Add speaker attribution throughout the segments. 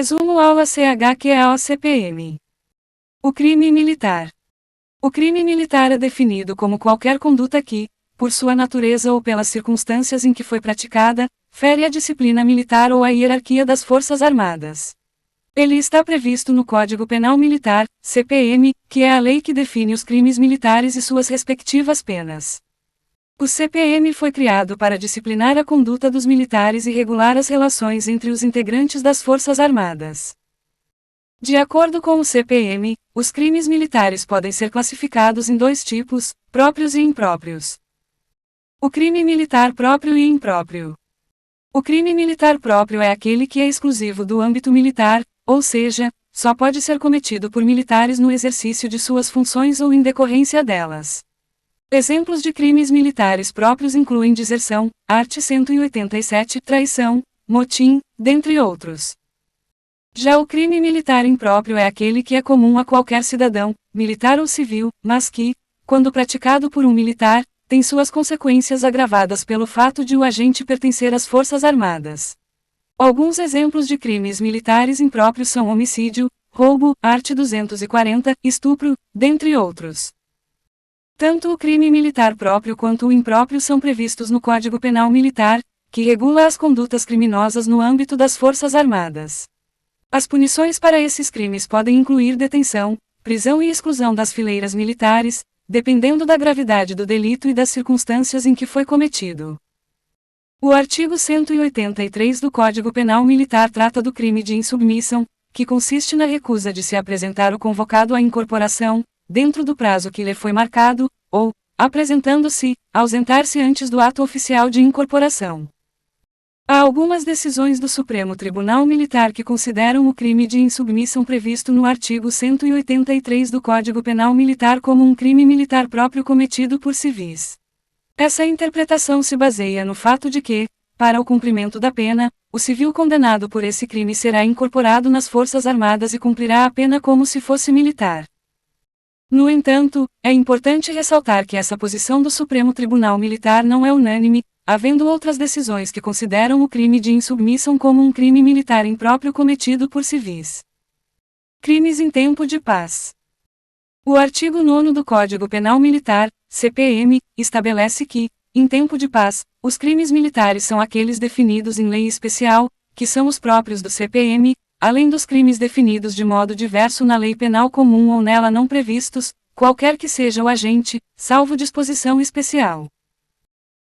Speaker 1: Resumo aula CHQA-CPM. O crime militar. O crime militar é definido como qualquer conduta que, por sua natureza ou pelas circunstâncias em que foi praticada, fere a disciplina militar ou a hierarquia das Forças Armadas. Ele está previsto no Código Penal Militar, CPM, que é a lei que define os crimes militares e suas respectivas penas. O CPM foi criado para disciplinar a conduta dos militares e regular as relações entre os integrantes das Forças Armadas. De acordo com o CPM, os crimes militares podem ser classificados em dois tipos, próprios e impróprios. O crime militar próprio e impróprio. O crime militar próprio é aquele que é exclusivo do âmbito militar, ou seja, só pode ser cometido por militares no exercício de suas funções ou em decorrência delas. Exemplos de crimes militares próprios incluem deserção, art. 187, traição, motim, dentre outros. Já o crime militar impróprio é aquele que é comum a qualquer cidadão, militar ou civil, mas que, quando praticado por um militar, tem suas consequências agravadas pelo fato de o agente pertencer às Forças Armadas. Alguns exemplos de crimes militares impróprios são homicídio, roubo, art. 240, estupro, dentre outros. Tanto o crime militar próprio quanto o impróprio são previstos no Código Penal Militar, que regula as condutas criminosas no âmbito das Forças Armadas. As punições para esses crimes podem incluir detenção, prisão e exclusão das fileiras militares, dependendo da gravidade do delito e das circunstâncias em que foi cometido. O artigo 183 do Código Penal Militar trata do crime de insubmissão, que consiste na recusa de se apresentar o convocado à incorporação, dentro do prazo que lhe foi marcado, ou, apresentando-se, ausentar-se antes do ato oficial de incorporação. Há algumas decisões do Supremo Tribunal Militar que consideram o crime de insubmissão previsto no artigo 183 do Código Penal Militar como um crime militar próprio cometido por civis. Essa interpretação se baseia no fato de que, para o cumprimento da pena, o civil condenado por esse crime será incorporado nas Forças Armadas e cumprirá a pena como se fosse militar. No entanto, é importante ressaltar que essa posição do Supremo Tribunal Militar não é unânime, havendo outras decisões que consideram o crime de insubmissão como um crime militar impróprio cometido por civis. Crimes em tempo de paz. O artigo 9º do Código Penal Militar, CPM, estabelece que, em tempo de paz, os crimes militares são aqueles definidos em lei especial, que são os próprios do CPM, além dos crimes definidos de modo diverso na lei penal comum ou nela não previstos, qualquer que seja o agente, salvo disposição especial.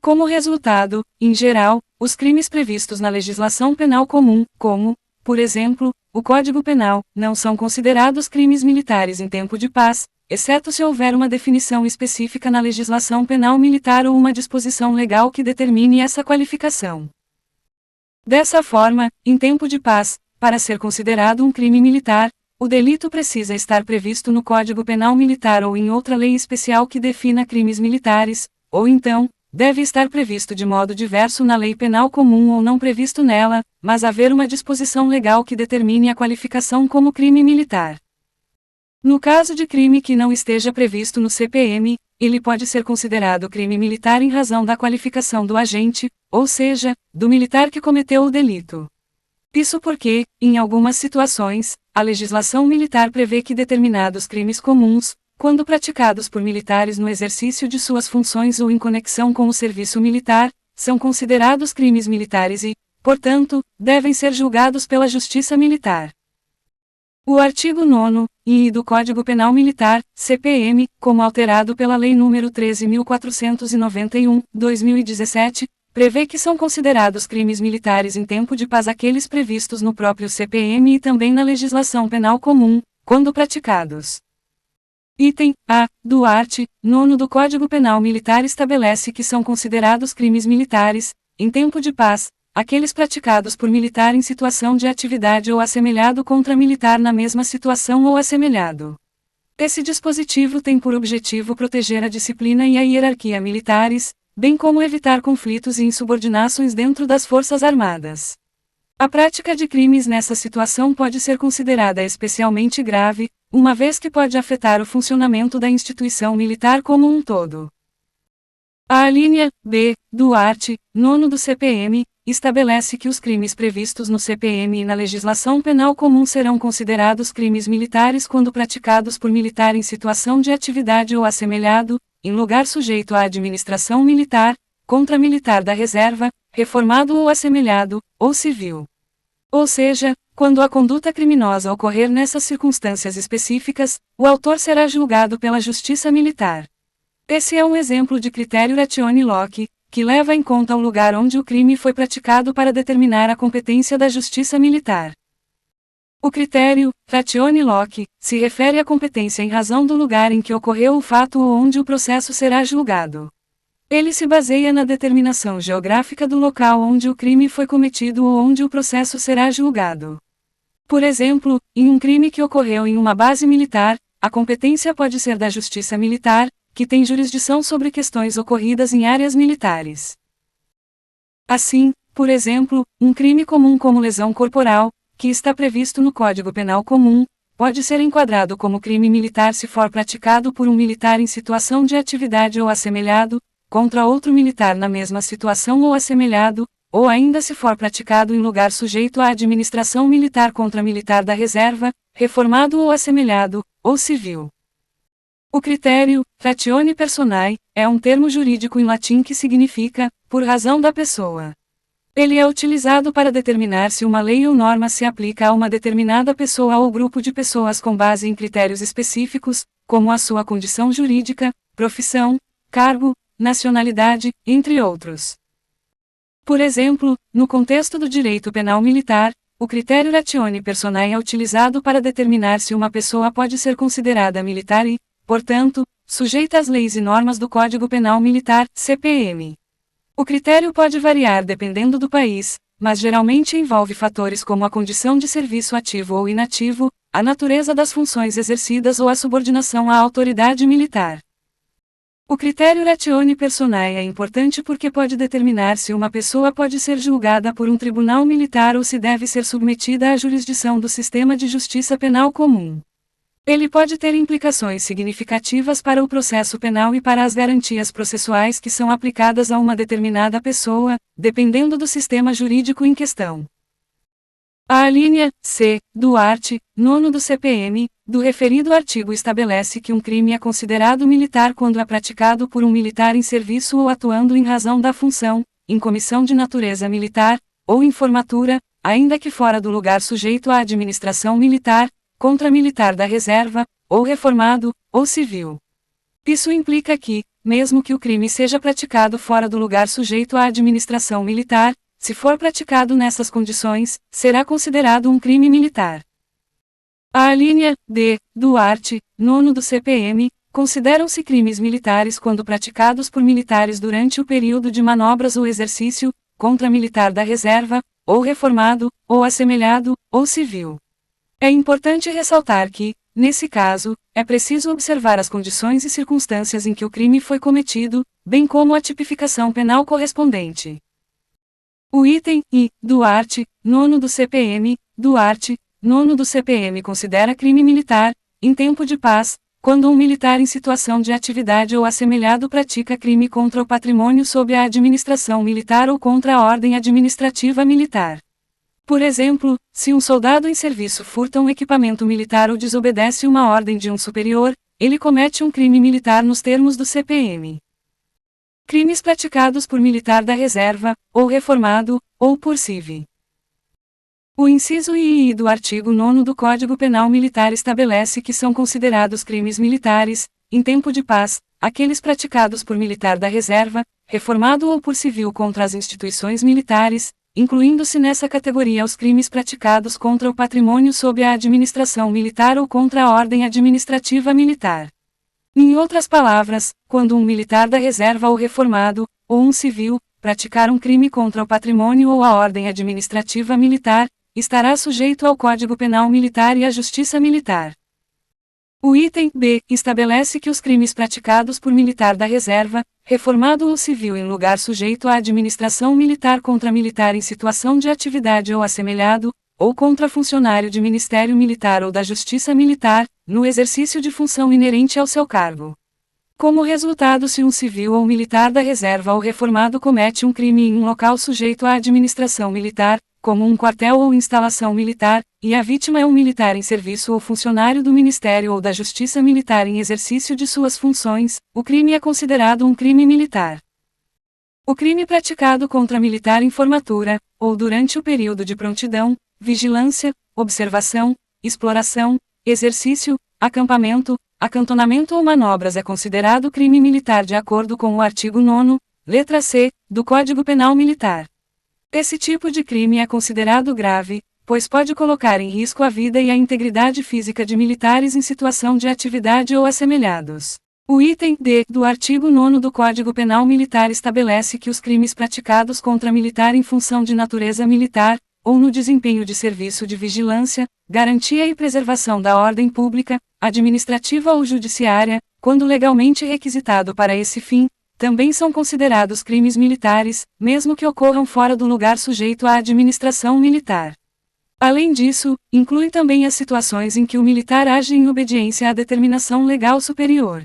Speaker 1: Como resultado, em geral, os crimes previstos na legislação penal comum, como, por exemplo, o Código Penal, não são considerados crimes militares em tempo de paz, exceto se houver uma definição específica na legislação penal militar ou uma disposição legal que determine essa qualificação. Dessa forma, em tempo de paz, para ser considerado um crime militar, o delito precisa estar previsto no Código Penal Militar ou em outra lei especial que defina crimes militares, ou então, deve estar previsto de modo diverso na lei penal comum ou não previsto nela, mas haver uma disposição legal que determine a qualificação como crime militar. No caso de crime que não esteja previsto no CPM, ele pode ser considerado crime militar em razão da qualificação do agente, ou seja, do militar que cometeu o delito. Isso porque, em algumas situações, a legislação militar prevê que determinados crimes comuns, quando praticados por militares no exercício de suas funções ou em conexão com o serviço militar, são considerados crimes militares e, portanto, devem ser julgados pela Justiça Militar. O artigo 9º do Código Penal Militar, CPM, como alterado pela Lei nº 13.491, 2017, prevê que são considerados crimes militares em tempo de paz aqueles previstos no próprio CPM e também na legislação penal comum, quando praticados. Item A do art. 9 do Código Penal Militar estabelece que são considerados crimes militares, em tempo de paz, aqueles praticados por militar em situação de atividade ou assemelhado contra militar na mesma situação ou assemelhado. Esse dispositivo tem por objetivo proteger a disciplina e a hierarquia militares, bem como evitar conflitos e insubordinações dentro das Forças Armadas. A prática de crimes nessa situação pode ser considerada especialmente grave, uma vez que pode afetar o funcionamento da instituição militar como um todo. A alínea B do art. 9 do CPM estabelece que os crimes previstos no CPM e na legislação penal comum serão considerados crimes militares quando praticados por militar em situação de atividade ou assemelhado, em lugar sujeito à administração militar, contra militar da reserva, reformado ou assemelhado, ou civil. Ou seja, quando a conduta criminosa ocorrer nessas circunstâncias específicas, o autor será julgado pela justiça militar. Esse é um exemplo de critério Ratione-Locke, que leva em conta o lugar onde o crime foi praticado para determinar a competência da justiça militar. O critério Ratione-Locke se refere à competência em razão do lugar em que ocorreu o fato ou onde o processo será julgado. Ele se baseia na determinação geográfica do local onde o crime foi cometido ou onde o processo será julgado. Por exemplo, em um crime que ocorreu em uma base militar, a competência pode ser da Justiça Militar, que tem jurisdição sobre questões ocorridas em áreas militares. Assim, por exemplo, um crime comum como lesão corporal, que está previsto no Código Penal Comum, pode ser enquadrado como crime militar se for praticado por um militar em situação de atividade ou assemelhado, contra outro militar na mesma situação ou assemelhado, ou ainda se for praticado em lugar sujeito à administração militar contra militar da reserva, reformado ou assemelhado, ou civil. O critério ratione personae é um termo jurídico em latim que significa por razão da pessoa. Ele é utilizado para determinar se uma lei ou norma se aplica a uma determinada pessoa ou grupo de pessoas com base em critérios específicos, como a sua condição jurídica, profissão, cargo, nacionalidade, entre outros. Por exemplo, no contexto do direito penal militar, o critério ratione personae é utilizado para determinar se uma pessoa pode ser considerada militar e, portanto, sujeita às leis e normas do Código Penal Militar, CPM. O critério pode variar dependendo do país, mas geralmente envolve fatores como a condição de serviço ativo ou inativo, a natureza das funções exercidas ou a subordinação à autoridade militar. O critério ratione personae é importante porque pode determinar se uma pessoa pode ser julgada por um tribunal militar ou se deve ser submetida à jurisdição do sistema de justiça penal comum. Ele pode ter implicações significativas para o processo penal e para as garantias processuais que são aplicadas a uma determinada pessoa, dependendo do sistema jurídico em questão. A alínea C do art. 9 do CPM, do referido artigo estabelece que um crime é considerado militar quando é praticado por um militar em serviço ou atuando em razão da função, em comissão de natureza militar, ou em formatura, ainda que fora do lugar sujeito à administração militar, contra militar da reserva, ou reformado, ou civil. Isso implica que, mesmo que o crime seja praticado fora do lugar sujeito à administração militar, se for praticado nessas condições, será considerado um crime militar. A alínea D do art. 9 do CPM consideram-se crimes militares quando praticados por militares durante o período de manobras ou exercício, contra militar da reserva, ou reformado, ou assemelhado, ou civil. É importante ressaltar que, nesse caso, é preciso observar as condições e circunstâncias em que o crime foi cometido, bem como a tipificação penal correspondente. O item I do art. 9 do CPM, do art. 9 do CPM considera crime militar, em tempo de paz, quando um militar em situação de atividade ou assemelhado pratica crime contra o patrimônio sob a administração militar ou contra a ordem administrativa militar. Por exemplo, se um soldado em serviço furta um equipamento militar ou desobedece uma ordem de um superior, ele comete um crime militar nos termos do CPM. Crimes praticados por militar da reserva, ou reformado, ou por civil. O inciso II do artigo 9 do Código Penal Militar estabelece que são considerados crimes militares, em tempo de paz, aqueles praticados por militar da reserva, reformado ou por civil contra as instituições militares, incluindo-se nessa categoria os crimes praticados contra o patrimônio sob a administração militar ou contra a ordem administrativa militar. Em outras palavras, quando um militar da reserva ou reformado, ou um civil, praticar um crime contra o patrimônio ou a ordem administrativa militar, estará sujeito ao Código Penal Militar e à Justiça Militar. O item B estabelece que os crimes praticados por militar da reserva, reformado ou civil em lugar sujeito à administração militar contra militar em situação de atividade ou assemelhado, ou contra funcionário de Ministério Militar ou da Justiça Militar, no exercício de função inerente ao seu cargo. Como resultado, se um civil ou militar da reserva ou reformado comete um crime em um local sujeito à administração militar, como um quartel ou instalação militar, e a vítima é um militar em serviço ou funcionário do Ministério ou da Justiça Militar em exercício de suas funções, o crime é considerado um crime militar. O crime praticado contra militar em formatura, ou durante o período de prontidão, vigilância, observação, exploração, exercício, acampamento, acantonamento ou manobras é considerado crime militar de acordo com o artigo 9º, letra C, do Código Penal Militar. Esse tipo de crime é considerado grave, pois pode colocar em risco a vida e a integridade física de militares em situação de atividade ou assemelhados. O item D do artigo 9º do Código Penal Militar estabelece que os crimes praticados contra militar em função de natureza militar, ou no desempenho de serviço de vigilância, garantia e preservação da ordem pública, administrativa ou judiciária, quando legalmente requisitado para esse fim, também são considerados crimes militares, mesmo que ocorram fora do lugar sujeito à administração militar. Além disso, inclui também as situações em que o militar age em obediência à determinação legal superior.